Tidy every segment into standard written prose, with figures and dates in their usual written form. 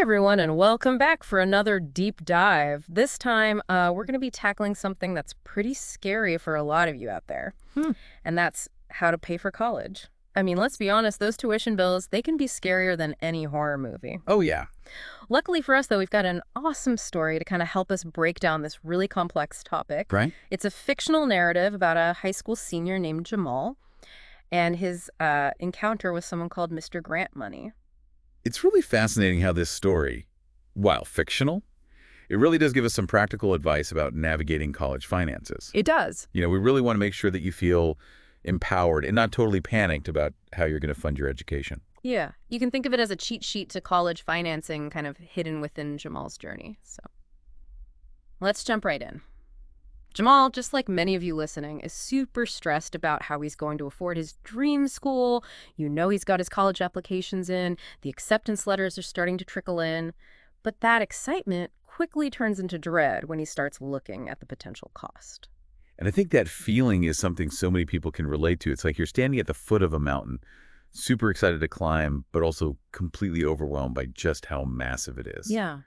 Hey everyone, and welcome back for another deep dive. This time, we're going to be tackling something that's pretty scary for a lot of you out there, Hmm. and that's how to pay for college. I mean, let's be honest, those tuition bills, they can be scarier than any horror movie. Oh, yeah. Luckily for us, though, we've got an awesome story to kind of help us break down this really complex topic. Right? It's a fictional narrative about a high school senior named Jamal and his encounter with someone called Mr. Grant Money. It's really fascinating how this story, while fictional, it really does give us some practical advice about navigating college finances. It does. We really want to make sure that you feel empowered and not totally panicked about how you're going to fund your education. Yeah, you can think of it as a cheat sheet to college financing kind of hidden within Jamal's journey. So let's jump right in. Jamal, just like many of you listening, is super stressed about how he's going to afford his dream school. You know he's got his college applications in, the acceptance letters are starting to trickle in. But that excitement quickly turns into dread when he starts looking at the potential cost. And I think that feeling is something so many people can relate to. It's like you're standing at the foot of a mountain, super excited to climb, but also completely overwhelmed by just how massive it is. Yeah.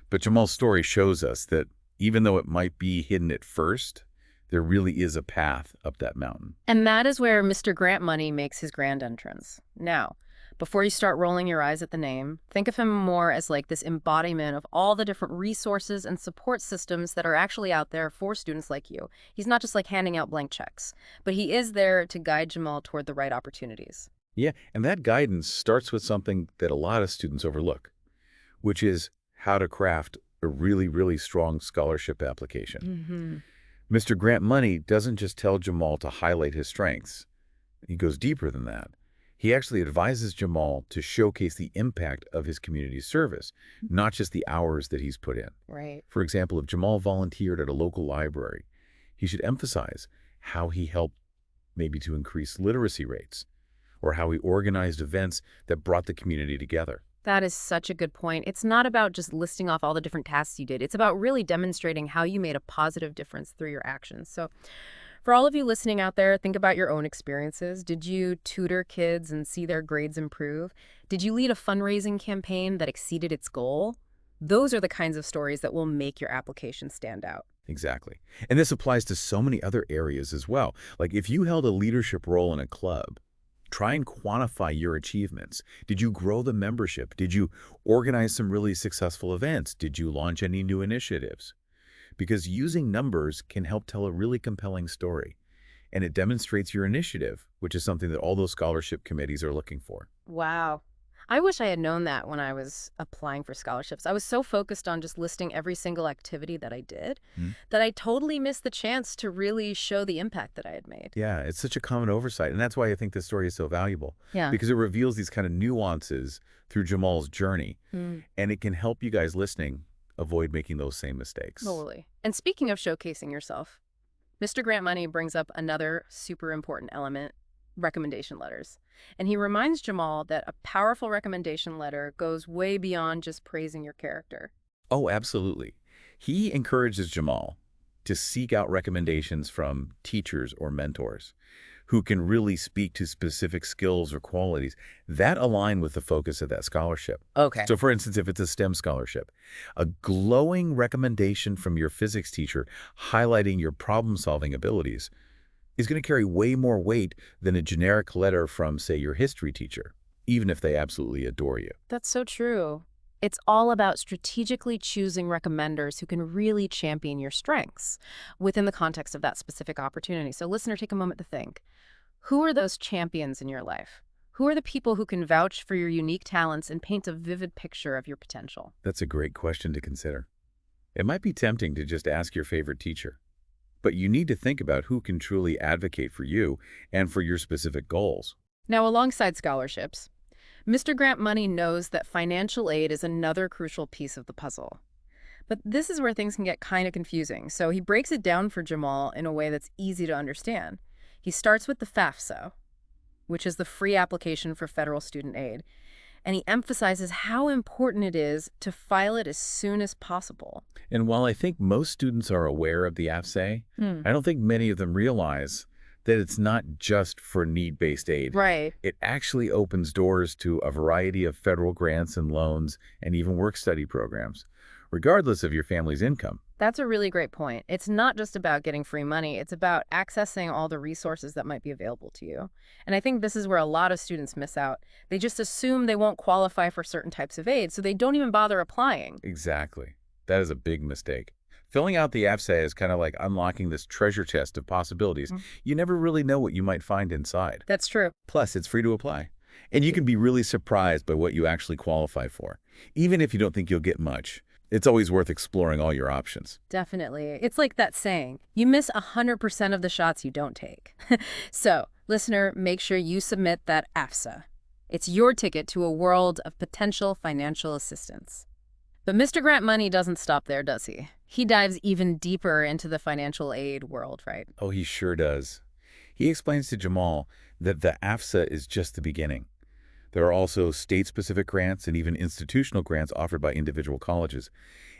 But Jamal's story shows us that even though it might be hidden at first, there really is a path up that mountain. And that is where Mr. Grant Money makes his grand entrance. Now, before you start rolling your eyes at the name, think of him more as like this embodiment of all the different resources and support systems that are actually out there for students like you. He's not just like handing out blank checks, but he is there to guide Jamal toward the right opportunities. Yeah, and that guidance starts with something that a lot of students overlook, which is how to craft a really, really strong scholarship application. Mr. Grant Money doesn't just tell Jamal to highlight his strengths. He goes deeper than that. He actually advises Jamal to showcase the impact of his community service, not just the hours that he's put in. Right. For example, if Jamal volunteered at a local library, he should emphasize how he helped maybe to increase literacy rates, or how he organized events that brought the community together. That is such a good point. It's not about just listing off all the different tasks you did. It's about really demonstrating how you made a positive difference through your actions. So for all of you listening out there, think about your own experiences. Did you tutor kids and see their grades improve? Did you lead a fundraising campaign that exceeded its goal? Those are the kinds of stories that will make your application stand out. Exactly. And this applies to so many other areas as well. Like if you held a leadership role in a club, try and quantify your achievements. Did you grow the membership? Did you organize some really successful events? Did you launch any new initiatives? Because using numbers can help tell a really compelling story. And it demonstrates your initiative, which is something that all those scholarship committees are looking for. Wow. I wish I had known that when I was applying for scholarships. I was so focused on just listing every single activity that I did that I totally missed the chance to really show the impact that I had made. Yeah, it's such a common oversight. And that's why I think this story is so valuable. Yeah. Because it reveals these kind of nuances through Jamal's journey. And it can help you guys listening avoid making those same mistakes. Totally. And speaking of showcasing yourself, Mr. Grant Money brings up another super important element, recommendation letters. And he reminds Jamal that a powerful recommendation letter goes way beyond just praising your character. Oh, absolutely. He encourages Jamal to seek out recommendations from teachers or mentors who can really speak to specific skills or qualities that align with the focus of that scholarship. Okay. So for instance, if it's a STEM scholarship, a glowing recommendation from your physics teacher highlighting your problem-solving abilities is going to carry way more weight than a generic letter from, say, your history teacher, even if they absolutely adore you. That's so true. It's all about strategically choosing recommenders who can really champion your strengths within the context of that specific opportunity. So listener, take a moment to think. Who are those champions in your life? Who are the people who can vouch for your unique talents and paint a vivid picture of your potential? That's a great question to consider. It might be tempting to just ask your favorite teacher, but you need to think about who can truly advocate for you and for your specific goals. Now, alongside scholarships, Mr. Grant Money knows that financial aid is another crucial piece of the puzzle. But this is where things can get kind of confusing, so he breaks it down for Jamal in a way that's easy to understand. He starts with the FAFSA, which is the free application for federal student aid, and he emphasizes how important it is to file it as soon as possible. And while I think most students are aware of the FSA, I don't think many of them realize that it's not just for need-based aid. Right. It actually opens doors to a variety of federal grants and loans and even work-study programs, regardless of your family's income. That's a really great point. It's not just about getting free money, it's about accessing all the resources that might be available to you. And I think this is where a lot of students miss out. They just assume they won't qualify for certain types of aid, so they don't even bother applying. Exactly. That is a big mistake. Filling out the AFSA is kind of like unlocking this treasure chest of possibilities. Mm. You never really know what you might find inside. That's true. Plus, it's free to apply. And you can be really surprised by what you actually qualify for. Even if you don't think you'll get much, it's always worth exploring all your options. Definitely. It's like that saying, you miss 100% of the shots you don't take. So, listener, make sure you submit that AFSA. It's your ticket to a world of potential financial assistance. But Mr. Grant Money doesn't stop there, does he? He dives even deeper into the financial aid world, right? Oh, he sure does. He explains to Jamal that the AFSA is just the beginning. There are also state-specific grants and even institutional grants offered by individual colleges.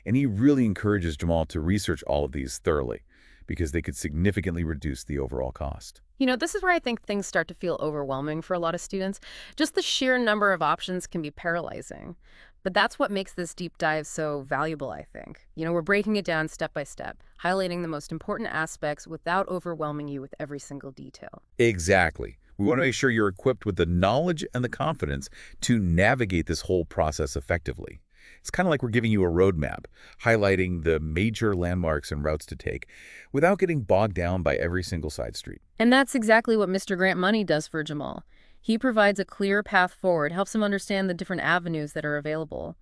And he really encourages Jamal to research all of these thoroughly because they could significantly reduce the overall cost. This is where I think things start to feel overwhelming for a lot of students. Just the sheer number of options can be paralyzing. But that's what makes this deep dive so valuable, I think. We're breaking it down step by step, highlighting the most important aspects without overwhelming you with every single detail. Exactly. We want to make sure you're equipped with the knowledge and the confidence to navigate this whole process effectively. It's kind of like we're giving you a roadmap, highlighting the major landmarks and routes to take without getting bogged down by every single side street. And that's exactly what Mr. Grant Money does for Jamal. He provides a clear path forward, helps him understand the different avenues that are available,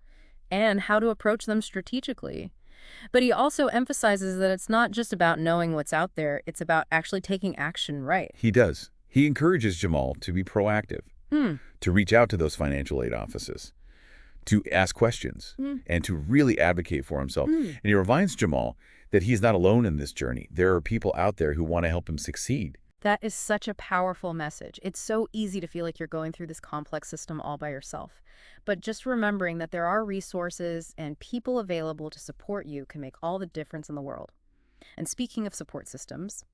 and how to approach them strategically. But he also emphasizes that it's not just about knowing what's out there, it's about actually taking action right. He does. He encourages Jamal to be proactive, Hmm. to reach out to those financial aid offices, to ask questions, and to really advocate for himself. And he reminds Jamal that he's not alone in this journey. There are people out there who want to help him succeed. That is such a powerful message. It's so easy to feel like you're going through this complex system all by yourself. But just remembering that there are resources and people available to support you can make all the difference in the world. And speaking of support systems,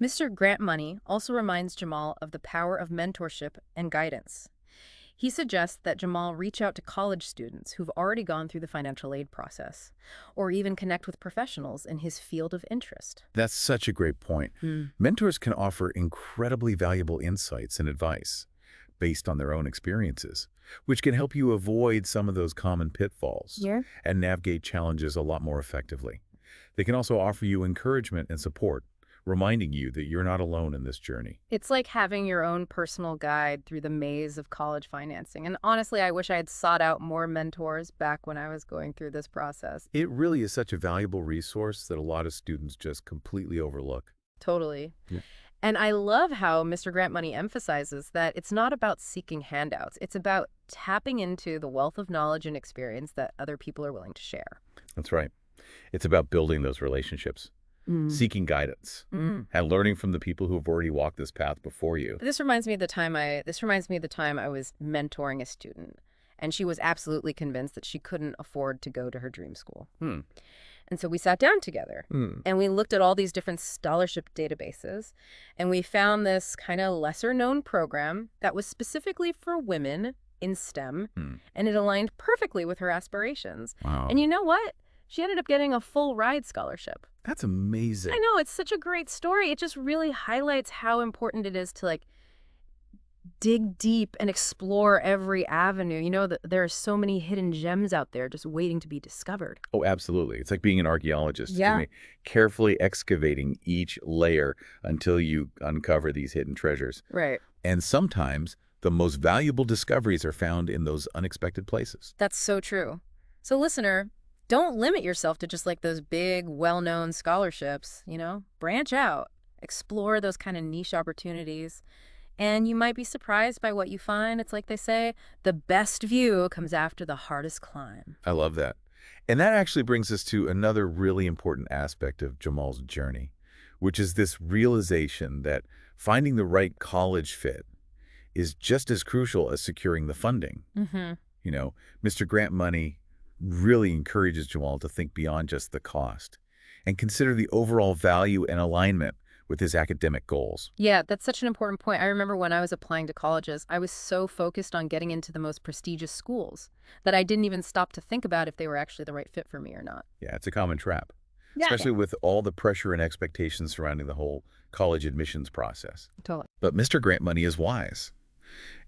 Mr. Grant Money also reminds Jamal of the power of mentorship and guidance. He suggests that Jamal reach out to college students who've already gone through the financial aid process, or even connect with professionals in his field of interest. That's such a great point. Mentors can offer incredibly valuable insights and advice based on their own experiences, which can help you avoid some of those common pitfalls Yeah. and navigate challenges a lot more effectively. They can also offer you encouragement and support, reminding you that you're not alone in this journey. It's like having your own personal guide through the maze of college financing. And honestly, I wish I had sought out more mentors back when I was going through this process. It really is such a valuable resource that a lot of students just completely overlook. Totally. Yeah. And I love how Mr. Grant Money emphasizes that it's not about seeking handouts. It's about tapping into the wealth of knowledge and experience that other people are willing to share. That's right. It's about building those relationships, seeking guidance, and learning from the people who have already walked this path before you. This reminds me of the time I was mentoring a student, and she was absolutely convinced that she couldn't afford to go to her dream school. And so we sat down together and we looked at all these different scholarship databases, and we found this kind of lesser known program that was specifically for women in STEM, and it aligned perfectly with her aspirations. Wow. And you know what? She ended up getting a full ride scholarship. That's amazing. I know, it's such a great story. It just really highlights how important it is to dig deep and explore every avenue. There are so many hidden gems out there just waiting to be discovered. Oh, absolutely. It's like being an archaeologist. Yeah. Carefully excavating each layer until you uncover these hidden treasures. Right. And sometimes the most valuable discoveries are found in those unexpected places. That's so true. So listener, don't limit yourself to just those big, well-known scholarships, branch out, explore those kind of niche opportunities, and you might be surprised by what you find. It's like they say, the best view comes after the hardest climb. I love that. And that actually brings us to another really important aspect of Jamal's journey, which is this realization that finding the right college fit is just as crucial as securing the funding. Mr. Grant Money really encourages Jamal to think beyond just the cost and consider the overall value and alignment with his academic goals. Yeah, that's such an important point. I remember when I was applying to colleges, I was so focused on getting into the most prestigious schools that I didn't even stop to think about if they were actually the right fit for me or not. Yeah, it's a common trap, Yeah. especially with all the pressure and expectations surrounding the whole college admissions process. Totally. But Mr. Grant Money is wise,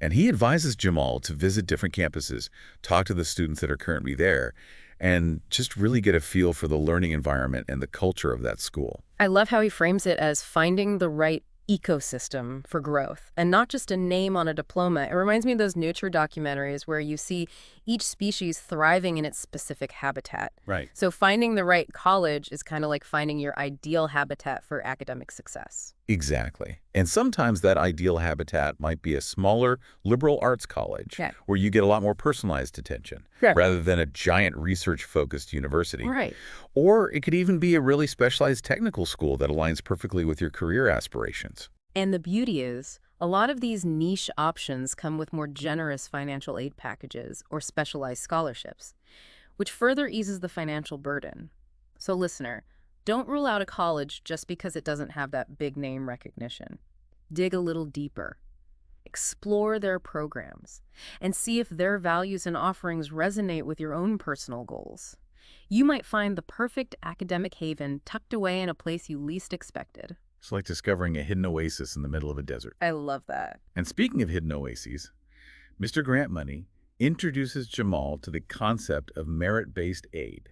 and he advises Jamal to visit different campuses, talk to the students that are currently there, and just really get a feel for the learning environment and the culture of that school. I love how he frames it as finding the right ecosystem for growth and not just a name on a diploma. It reminds me of those nature documentaries where you see each species thriving in its specific habitat. Right. So finding the right college is kind of like finding your ideal habitat for academic success. Exactly. And sometimes that ideal habitat might be a smaller liberal arts college Yeah. where you get a lot more personalized attention Yeah. rather than a giant research-focused university. Right. Or it could even be a really specialized technical school that aligns perfectly with your career aspirations. And the beauty is, a lot of these niche options come with more generous financial aid packages or specialized scholarships, which further eases the financial burden. So listener, don't rule out a college just because it doesn't have that big name recognition. Dig a little deeper. Explore their programs and see if their values and offerings resonate with your own personal goals. You might find the perfect academic haven tucked away in a place you least expected. It's like discovering a hidden oasis in the middle of a desert. I love that. And speaking of hidden oases, Mr. Grant Money introduces Jamal to the concept of merit-based aid.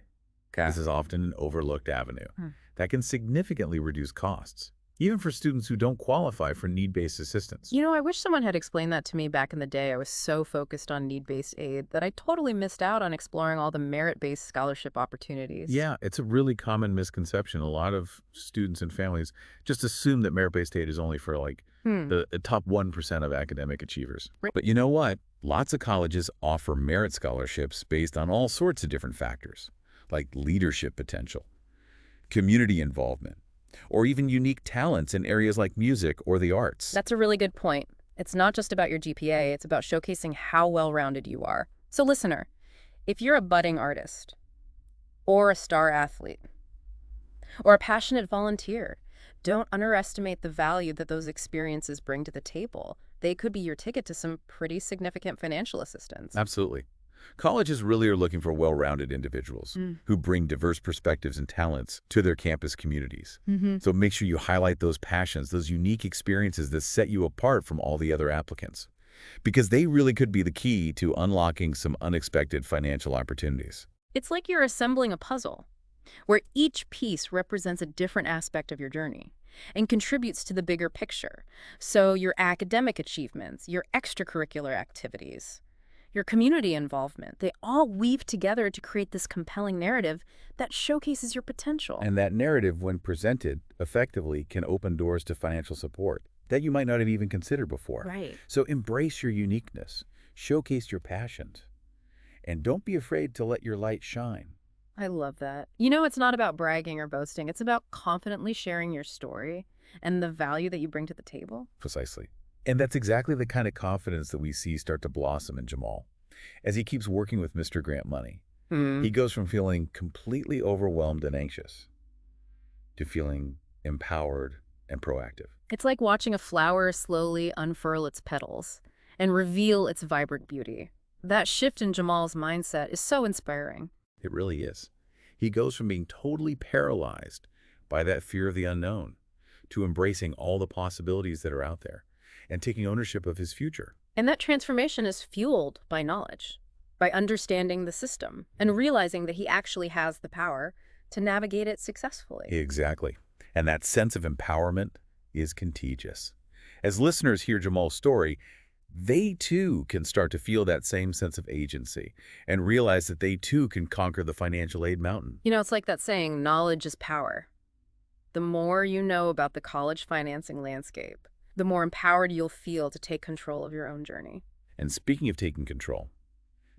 This is often an overlooked avenue that can significantly reduce costs, even for students who don't qualify for need-based assistance. You know, I wish someone had explained that to me back in the day. I was so focused on need-based aid that I totally missed out on exploring all the merit-based scholarship opportunities. Yeah, it's a really common misconception. A lot of students and families just assume that merit-based aid is only for the top 1% of academic achievers. Right. But you know what? Lots of colleges offer merit scholarships based on all sorts of different factors, like leadership potential, community involvement, or even unique talents in areas like music or the arts. That's a really good point. It's not just about your GPA, it's about showcasing how well-rounded you are. So listener, if you're a budding artist, or a star athlete, or a passionate volunteer, don't underestimate the value that those experiences bring to the table. They could be your ticket to some pretty significant financial assistance. Absolutely. Colleges really are looking for well-rounded individuals who bring diverse perspectives and talents to their campus communities. So make sure you highlight those passions, those unique experiences that set you apart from all the other applicants, because they really could be the key to unlocking some unexpected financial opportunities. It's like you're assembling a puzzle, where each piece represents a different aspect of your journey and contributes to the bigger picture. So your academic achievements, your extracurricular activities, your community involvement, they all weave together to create this compelling narrative that showcases your potential. And that narrative, when presented effectively, can open doors to financial support that you might not have even considered before. Right. So embrace your uniqueness, showcase your passions, and don't be afraid to let your light shine. I love that. You know, it's not about bragging or boasting. It's about confidently sharing your story and the value that you bring to the table. Precisely. And that's exactly the kind of confidence that we see start to blossom in Jamal. As he keeps working with Mr. Grant Money, he goes from feeling completely overwhelmed and anxious to feeling empowered and proactive. It's like watching a flower slowly unfurl its petals and reveal its vibrant beauty. That shift in Jamal's mindset is so inspiring. It really is. He goes from being totally paralyzed by that fear of the unknown to embracing all the possibilities that are out there and taking ownership of his future. And that transformation is fueled by knowledge, by understanding the system and realizing that he actually has the power to navigate it successfully. Exactly. And that sense of empowerment is contagious. As listeners hear Jamal's story, they too can start to feel that same sense of agency and realize that they too can conquer the financial aid mountain. You know, it's like that saying, knowledge is power. The more you know about the college financing landscape, the more empowered you'll feel to take control of your own journey. And speaking of taking control,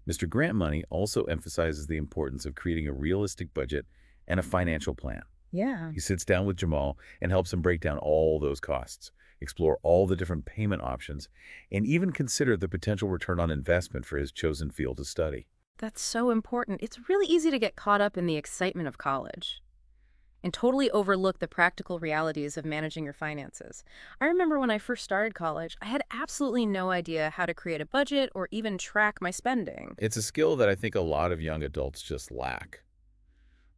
Mr. Grant Money also emphasizes the importance of creating a realistic budget and a financial plan. Yeah. He sits down with Jamal and helps him break down all those costs, explore all the different payment options, and even consider the potential return on investment for his chosen field of study. That's so important. It's really easy to get caught up in the excitement of college. and totally overlook the practical realities of managing your finances. I remember when I first started college, I had absolutely no idea how to create a budget or even track my spending. It's a skill that I think a lot of young adults just lack,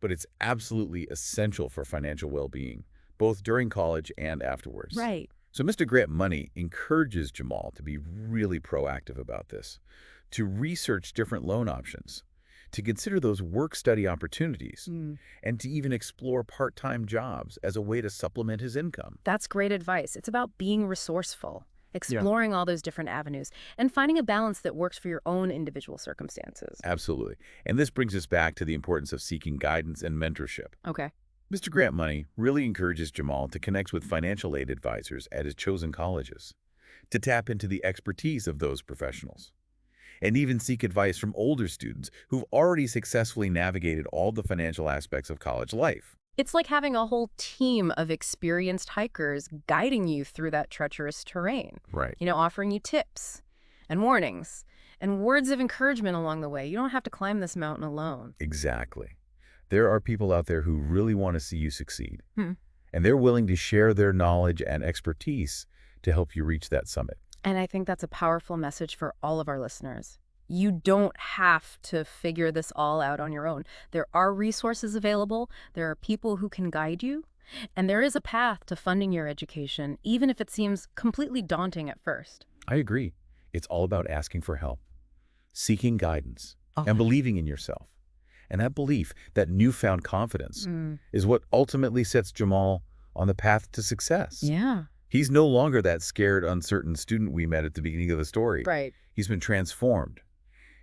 but it's absolutely essential for financial well-being, both during college and afterwards. Right. So Mr. Grant Money encourages Jamal to be really proactive about this, to research different loan options, to consider those work-study opportunities, Mm. and to even explore part-time jobs as a way to supplement his income. That's great advice. It's about being resourceful, Yeah. exploring all those different avenues, and finding a balance that works for your own individual circumstances. Absolutely. And this brings us back to the importance of seeking guidance and mentorship. Okay. Mr. Grant Money really encourages Jamal to connect with financial aid advisors at his chosen colleges, to tap into the expertise of those professionals, and even seek advice from older students who've already successfully navigated all the financial aspects of college life. It's like having a whole team of experienced hikers guiding you through that treacherous terrain, Right. offering you tips and warnings and words of encouragement along the way. You don't have to climb this mountain alone. Exactly. There are people out there who really want to see you succeed, Hmm. and they're willing to share their knowledge and expertise to help you reach that summit. And I think that's a powerful message for all of our listeners. You don't have to figure this all out on your own. There are resources available, there are people who can guide you, and there is a path to funding your education, even if it seems completely daunting at first. I agree. It's all about asking for help, seeking guidance, Oh. and believing in yourself. And that belief, that newfound confidence, Mm. is what ultimately sets Jamal on the path to success. Yeah. He's no longer that scared, uncertain student we met at the beginning of the story. Right. He's been transformed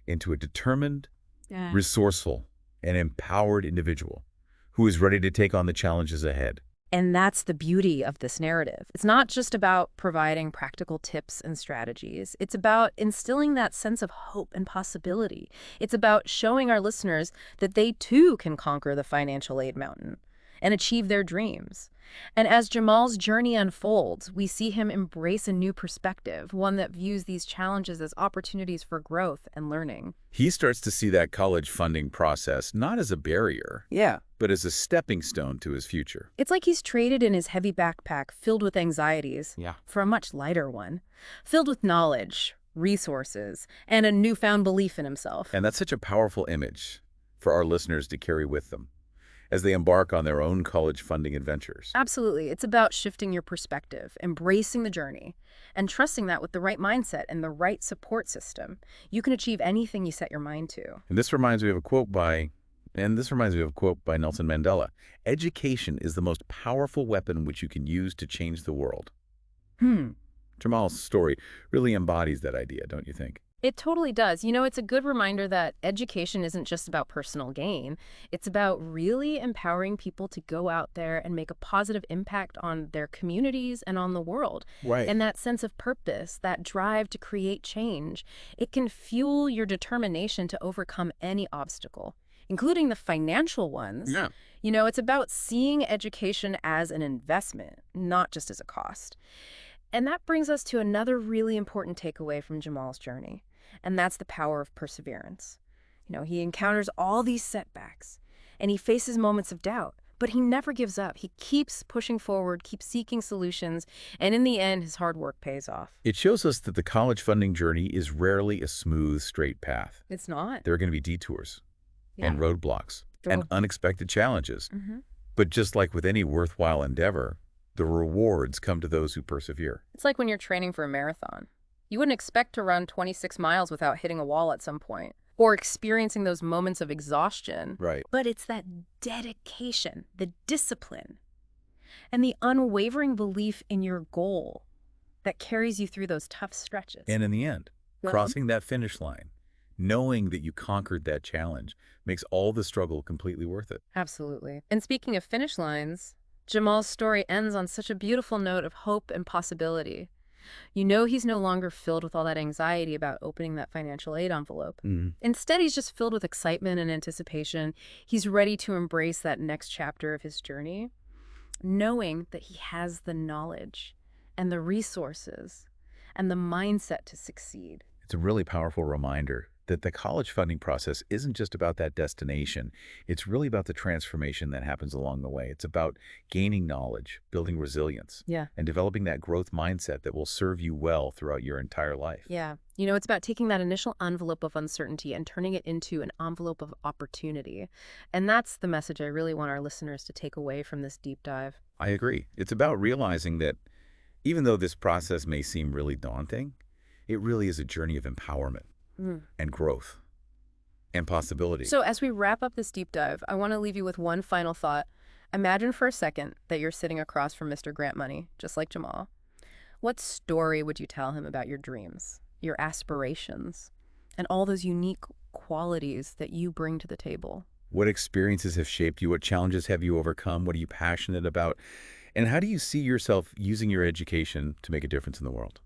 into a determined, Yeah. resourceful, and empowered individual who is ready to take on the challenges ahead. And that's the beauty of this narrative. It's not just about providing practical tips and strategies. It's about instilling that sense of hope and possibility. It's about showing our listeners that they too can conquer the financial aid mountain and achieve their dreams. And as Jamal's journey unfolds, we see him embrace a new perspective, one that views these challenges as opportunities for growth and learning. He starts to see that college funding process not as a barrier, Yeah. but as a stepping stone to his future. It's like he's traded in his heavy backpack filled with anxieties Yeah. for a much lighter one, filled with knowledge, resources, and a newfound belief in himself. And that's such a powerful image for our listeners to carry with them as they embark on their own college funding adventures. Absolutely. It's about shifting your perspective, embracing the journey, and trusting that with the right mindset and the right support system, you can achieve anything you set your mind to. And this reminds me of a quote by Nelson Mandela. Education is the most powerful weapon which you can use to change the world. Jamal's story really embodies that idea, don't you think? It totally does. It's a good reminder that education isn't just about personal gain. It's about really empowering people to go out there and make a positive impact on their communities and on the world. Right. And that sense of purpose, that drive to create change, it can fuel your determination to overcome any obstacle, including the financial ones. Yeah. It's about seeing education as an investment, not just as a cost. And that brings us to another really important takeaway from Jamal's journey, and that's the power of perseverance. He encounters all these setbacks, and he faces moments of doubt, but he never gives up. He keeps pushing forward, keeps seeking solutions, and in the end, his hard work pays off. It shows us that the college funding journey is rarely a smooth, straight path. It's not. There are going to be detours and Yeah. roadblocks and unexpected challenges. Mm-hmm. But just like with any worthwhile endeavor, the rewards come to those who persevere. It's like when you're training for a marathon. You wouldn't expect to run 26 miles without hitting a wall at some point or experiencing those moments of exhaustion. Right. But it's that dedication, the discipline, and the unwavering belief in your goal that carries you through those tough stretches. And in the end, Yeah. crossing that finish line, knowing that you conquered that challenge, makes all the struggle completely worth it. Absolutely. And speaking of finish lines, Jamal's story ends on such a beautiful note of hope and possibility. He's no longer filled with all that anxiety about opening that financial aid envelope. Instead, he's just filled with excitement and anticipation. He's ready to embrace that next chapter of his journey, knowing that he has the knowledge and the resources and the mindset to succeed. It's a really powerful reminder that the college funding process isn't just about that destination. It's really about the transformation that happens along the way. It's about gaining knowledge, building resilience, Yeah. and developing that growth mindset that will serve you well throughout your entire life. Yeah. It's about taking that initial envelope of uncertainty and turning it into an envelope of opportunity. And that's the message I really want our listeners to take away from this deep dive. I agree. It's about realizing that even though this process may seem really daunting, it really is a journey of empowerment Mm. and growth and possibility. So, as we wrap up this deep dive, I want to leave you with one final thought. Imagine for a second that you're sitting across from Mr. Grant Money, just like Jamal. What story would you tell him about your dreams, your aspirations, and all those unique qualities that you bring to the table? What experiences have shaped you? What challenges have you overcome? What are you passionate about? And how do you see yourself using your education to make a difference in the world?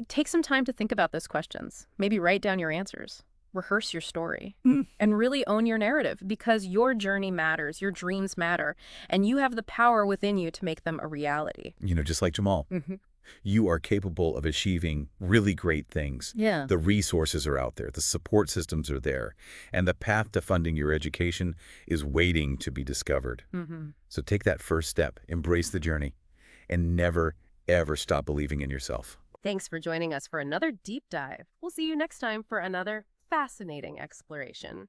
Take some time to think about those questions. Maybe write down your answers. Rehearse your story and really own your narrative because your journey matters, your dreams matter, and you have the power within you to make them a reality. Just like Jamal, Hmm. you are capable of achieving really great things. Yeah. The resources are out there, the support systems are there, and the path to funding your education is waiting to be discovered. Hmm. So take that first step, embrace the journey, and never, ever stop believing in yourself. Thanks for joining us for another deep dive. We'll see you next time for another fascinating exploration.